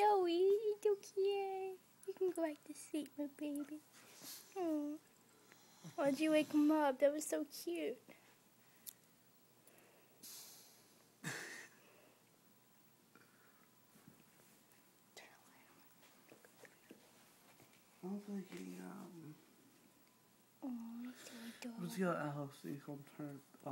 Joey, it's okay. You can go back to sleep, my baby. Oh. Why'd you wake him up? That was so cute. I'm thinking, Oh, I let's go out. So you can turn off.